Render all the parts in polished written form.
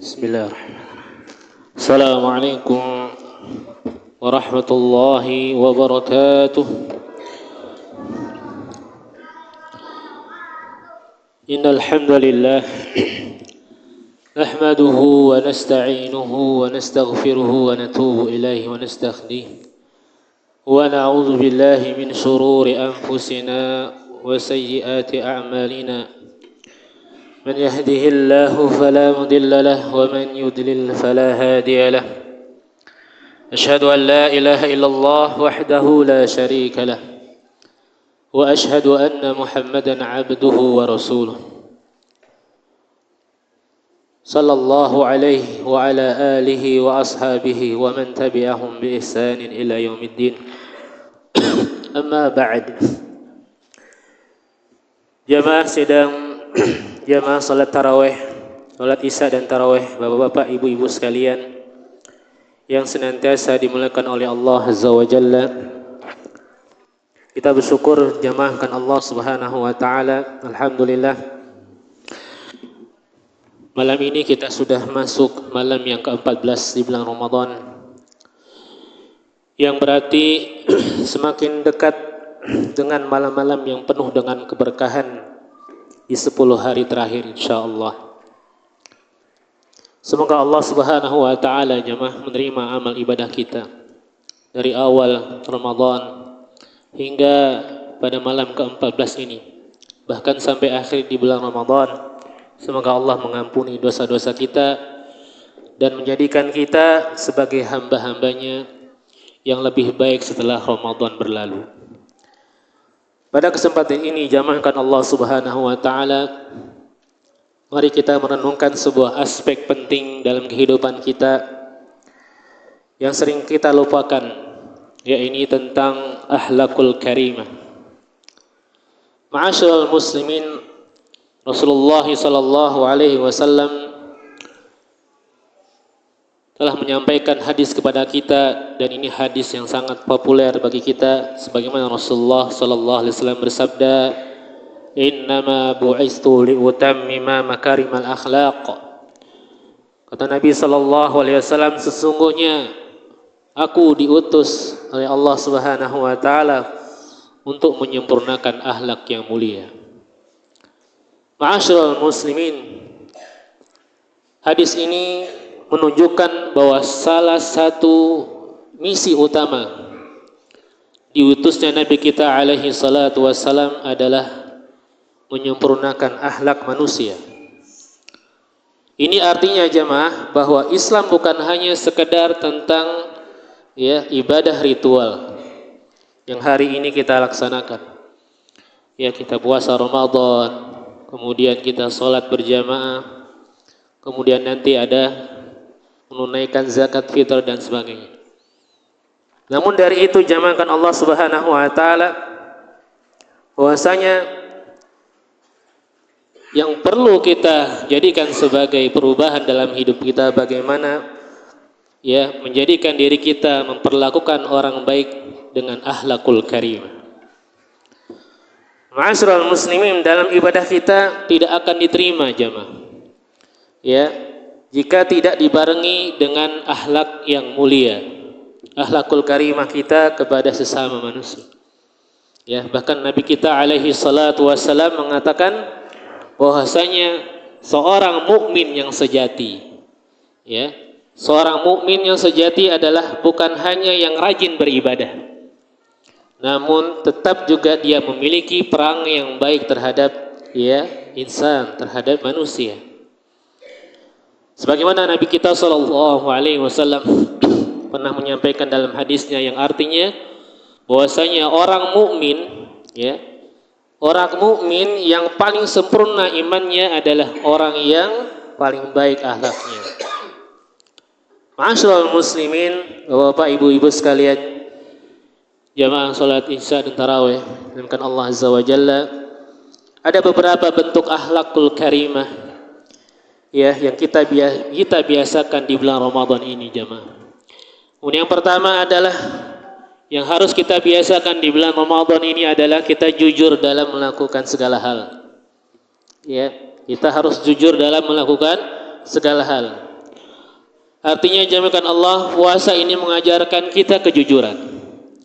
Bismillahirrahmanirrahim. Assalamualaikum warahmatullahi wabarakatuh. Innal hamdalillah nahmaduhu wa nasta'inuhu wa nastaghfiruhu wa natubu ilaihi wa nastaghfirih wa na'udzu billahi min shururi anfusina wa sayyiati a'malina. من يهده الله فلا مضل له ومن يضلل فلا هادي له أشهد أن لا إله إلا الله وحده لا شريك له وأشهد أن محمدا عبده ورسوله صلى الله عليه وعلى آله وأصحابه ومن تبعهم بإحسان إلى يوم الدين أما بعد. Jamaah jamaah salat tarawih, salat isya dan tarawih, bapak-bapak, ibu-ibu sekalian yang senantiasa dimuliakan oleh Allah Azza wa Jalla. Kita bersyukur jamaahkan Allah Subhanahu wa taala. Alhamdulillah. Malam ini kita sudah masuk malam yang ke-14 di bulan Ramadan. Yang berarti semakin dekat dengan malam-malam yang penuh dengan keberkahan di 10 hari terakhir insyaallah. Semoga Allah Subhanahu wa taala jemaah menerima amal ibadah kita dari awal Ramadan hingga pada malam ke-14 ini, bahkan sampai akhir di bulan Ramadan. Semoga Allah mengampuni dosa-dosa kita dan menjadikan kita sebagai hamba-hambanya yang lebih baik setelah Ramadan berlalu. Pada kesempatan ini jamaahkan Allah Subhanahu wa taala, mari kita merenungkan sebuah aspek penting dalam kehidupan kita yang sering kita lupakan, yaitu tentang akhlakul karimah. Ma'asyiral muslimin, Rasulullah sallallahu alaihi wasallam telah menyampaikan hadis kepada kita, dan ini hadis yang sangat populer bagi kita, sebagaimana Rasulullah sallallahu alaihi wasallam bersabda, "Innama bu'istu liutammima makarimal akhlaq." Kata Nabi sallallahu alaihi wasallam, sesungguhnya aku diutus oleh Allah Subhanahu wa taala untuk menyempurnakan akhlak yang mulia. Ma'asyiral muslimin, hadis ini menunjukkan bahwa salah satu misi utama diutusnya Nabi kita alaihi salatu wassalam adalah menyempurnakan akhlak manusia. Ini artinya jemaah bahwa Islam bukan hanya sekedar tentang ibadah ritual yang hari ini kita laksanakan. Kita puasa Ramadan, kemudian kita sholat berjamaah, kemudian nanti ada menunaikan zakat fitr dan sebagainya. Namun dari itu jamaahkan Allah Subhanahu wa taala bahwasanya yang perlu kita jadikan sebagai perubahan dalam hidup kita, bagaimana menjadikan diri kita memperlakukan orang baik dengan akhlakul karimah. Ma'asyiral muslimin, dalam ibadah kita tidak akan diterima jamaah jika tidak dibarengi dengan akhlak yang mulia, akhlakul karimah kita kepada sesama manusia. Bahkan Nabi kita alaihi salatu wassalam mengatakan bahwasanya seorang mukmin yang sejati, seorang mukmin yang sejati adalah bukan hanya yang rajin beribadah, namun tetap juga dia memiliki perang yang baik terhadap insan, terhadap manusia. Sebagaimana Nabi kita sallallahu alaihi wasallam pernah menyampaikan dalam hadisnya yang artinya bahwasanya orang mukmin yang paling sempurna imannya adalah orang yang paling baik akhlaknya. Ma'asyiral muslimin, Bapak Ibu-ibu sekalian, jamaah salat isya dan tarawih dengan Allah Azza wa Jalla, ada beberapa bentuk akhlakul karimah yang kita biasakan di bulan Ramadan ini jamaah. Yang pertama adalah yang harus kita biasakan di bulan Ramadan ini adalah kita jujur dalam melakukan segala hal. Kita harus jujur dalam melakukan segala hal. Artinya jamakan Allah, puasa ini mengajarkan kita kejujuran.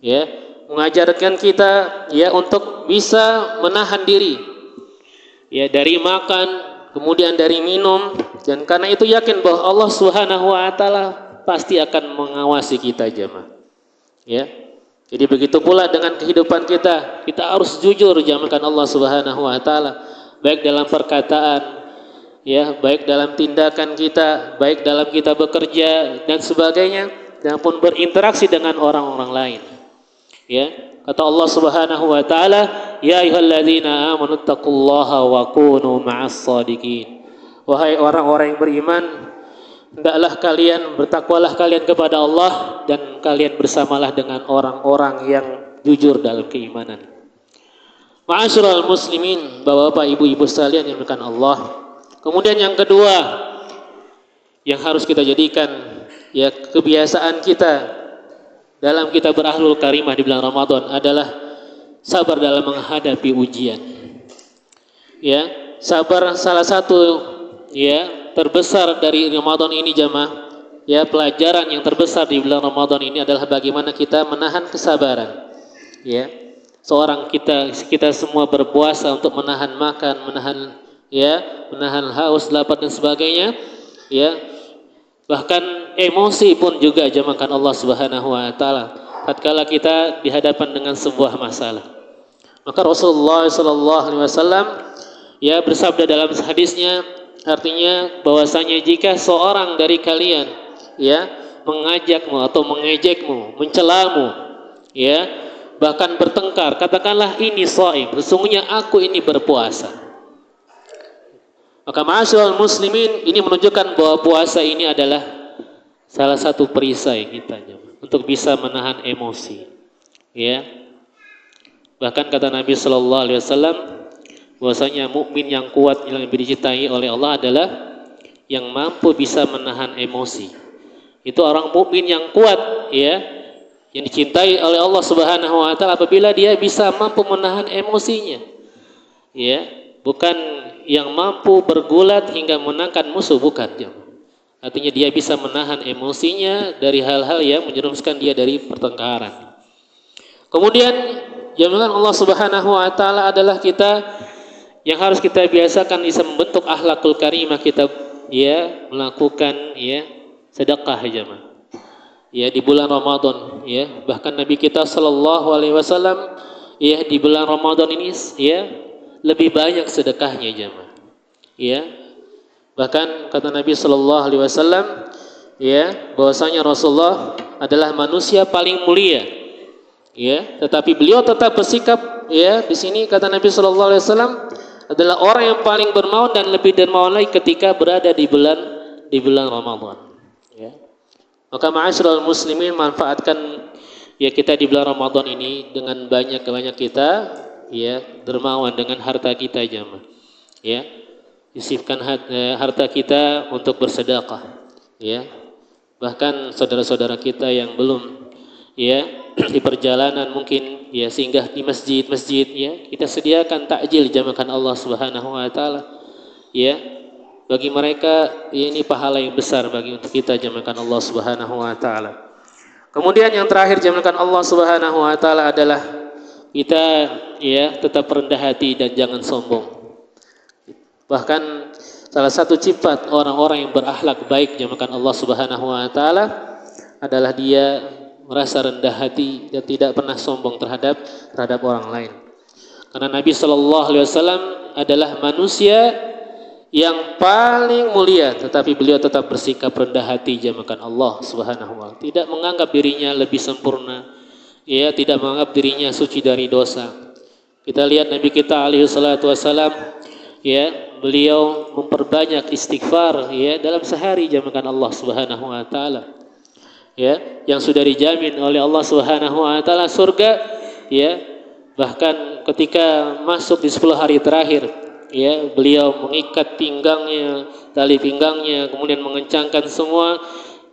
Ya, mengajarkan kita ya untuk bisa menahan diri. Ya, dari makan, kemudian dari minum, dan karena itu yakin bahwa Allah Subhanahu wa taala pasti akan mengawasi kita jamaah. Ya. Jadi begitu pula dengan kehidupan kita, kita harus jujur jamakan Allah Subhanahu wa taala, baik dalam perkataan, ya, baik dalam tindakan kita, baik dalam kita bekerja dan sebagainya, dan pun berinteraksi dengan orang-orang lain. Ya, kata Allah Subhanahu wa taala, ya ayyuhalladzina amanu taqullaha wa kunu ma'as shadiqin. Wahai orang-orang yang beriman, hendaklah kalian bertakwalah kalian kepada Allah dan kalian bersamalah dengan orang-orang yang jujur dalam keimanan. Ma'asyiral muslimin, Bapak-bapak, ibu-ibu sekalian yang dimuliakan Allah. Kemudian yang kedua yang harus kita jadikan ya kebiasaan kita dalam kita berahlul karimah di bulan Ramadan adalah sabar dalam menghadapi ujian. Ya, sabar salah satu ya terbesar dari Ramadan ini jamaah. Ya, pelajaran yang terbesar di bulan Ramadan ini adalah bagaimana kita menahan kesabaran. Ya, seorang kita semua berpuasa untuk menahan makan, menahan haus, lapar dan sebagainya. Ya, bahkan emosi pun juga jamakan Allah Subhanahu wa taala tatkala kita dihadapan dengan sebuah masalah. Maka Rasulullah sallallahu alaihi wasallam ya bersabda dalam hadisnya, artinya bahwasanya jika seorang dari kalian ya mengajakmu atau mengejekmu, mencelamu, ya bahkan bertengkar, katakanlah ini shaim, sesungguhnya aku ini berpuasa. Maka ma'asyiral muslimin, ini menunjukkan bahwa puasa ini adalah salah satu perisai kita untuk bisa menahan emosi. Ya. Bahkan kata Nabi sallallahu alaihi wasallam bahwasanya mukmin yang kuat yang lebih dicintai oleh Allah adalah yang mampu bisa menahan emosi. Itu orang mukmin yang kuat ya, yang dicintai oleh Allah Subhanahu wa taala apabila dia bisa mampu menahan emosinya. Ya, bukan yang mampu bergulat hingga menangkan musuh, bukan. Artinya dia bisa menahan emosinya dari hal-hal yang menjerumuskan dia dari pertengkaran. Kemudian jaminan Allah Subhanahu wa taala adalah kita yang harus kita biasakan bisa membentuk akhlakul karimah kita ya melakukan ya sedekah jemaah. Ya di bulan Ramadan ya, bahkan Nabi kita sallallahu alaihi wasallam ya di bulan Ramadan ini ya lebih banyak sedekahnya jemaah. Ya. Bahkan kata Nabi sallallahu alaihi wasallam ya bahwasanya Rasulullah adalah manusia paling mulia. Ya, tetapi beliau tetap bersikap ya di sini kata Nabi sallallahu alaihi wasallam adalah orang yang paling dermawan dan lebih dermawan lagi ketika berada di bulan Ramadan. Ya. Maka ma'asyiral muslimin, manfaatkan ya kita di bulan Ramadan ini dengan banyak kita ya dermawan dengan harta kita jemaah. Ya. Sisihkan harta kita untuk bersedekah. Ya. Bahkan saudara-saudara kita yang belum ya di perjalanan mungkin ya singgah di masjid-masjid ya, kita sediakan takjil jamakan Allah Subhanahu wa taala. Ya. Bagi mereka ya, ini pahala yang besar bagi untuk kita jamakan Allah Subhanahu wa taala. Kemudian yang terakhir jamakan Allah Subhanahu wa taala adalah kita ya tetap rendah hati dan jangan sombong. Bahkan salah satu sifat orang-orang yang berakhlak baik jamakan Allah Subhanahu wa taala adalah dia merasa rendah hati dan tidak pernah sombong terhadap orang lain. Karena Nabi sallallahu alaihi wasallam adalah manusia yang paling mulia, tetapi beliau tetap bersikap rendah hati jamakan Allah Subhanahu wa taala. Tidak menganggap dirinya lebih sempurna. Ya, tidak menganggap dirinya suci dari dosa. Kita lihat Nabi kita alaihi salatu wasallam ya, beliau memperbanyak istighfar ya dalam sehari jamakan Allah Subhanahu wa taala. Ya, yang sudah dijamin oleh Allah Subhanahu wa taala surga ya. Bahkan ketika masuk di 10 hari terakhir ya, beliau mengikat pinggangnya, tali pinggangnya, kemudian mengencangkan semua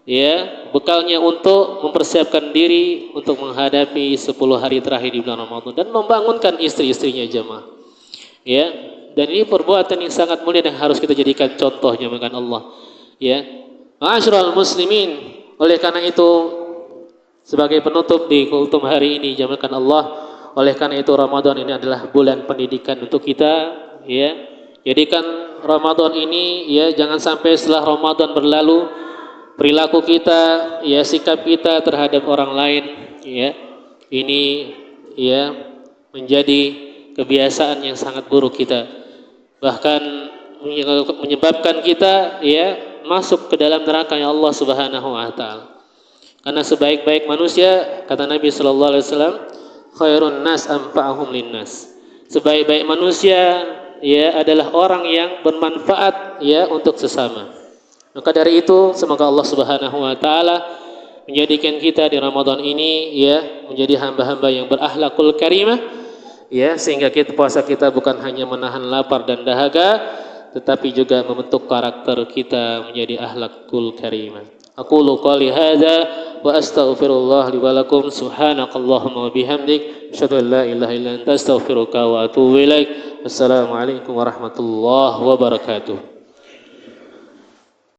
ya bekalnya untuk mempersiapkan diri untuk menghadapi 10 hari terakhir di bulan Ramadan dan membangunkan istri-istrinya jemaah. Ya, dan ini perbuatan yang sangat mulia dan harus kita jadikan contohnya jamaah Allah. Ya. Ma'asyiral muslimin, oleh karena itu sebagai penutup di kultum hari ini jamakan Allah, oleh karena itu Ramadan ini adalah bulan pendidikan untuk kita, ya. Jadikan Ramadan ini, ya, jangan sampai setelah Ramadan berlalu perilaku kita, ya, sikap kita terhadap orang lain, ya, ini, ya, menjadi kebiasaan yang sangat buruk kita, bahkan menyebabkan kita, ya, masuk ke dalam neraka ya Allah Subhanahu wa taala. Karena sebaik-baik manusia, kata Nabi sallallahu alaihi wasallam, khairun nas anfa'uhum linnas. Sebaik-baik manusia, ya, adalah orang yang bermanfaat, ya, untuk sesama. Maka dari itu semoga Allah Subhanahu wa taala menjadikan kita di Ramadan ini, ya, menjadi hamba-hamba yang berakhlakul karimah, ya, sehingga puasa kita bukan hanya menahan lapar dan dahaga, tetapi juga membentuk karakter kita menjadi akhlakul karimah. Aqulu qali hadza wa astaghfirullah li wa lakum, subhanakallahumma wa bihamdik, asyhadu an la ilaha illa anta, astaghfiruka wa atubu ilaik. Assalamualaikum warahmatullahi wabarakatuh.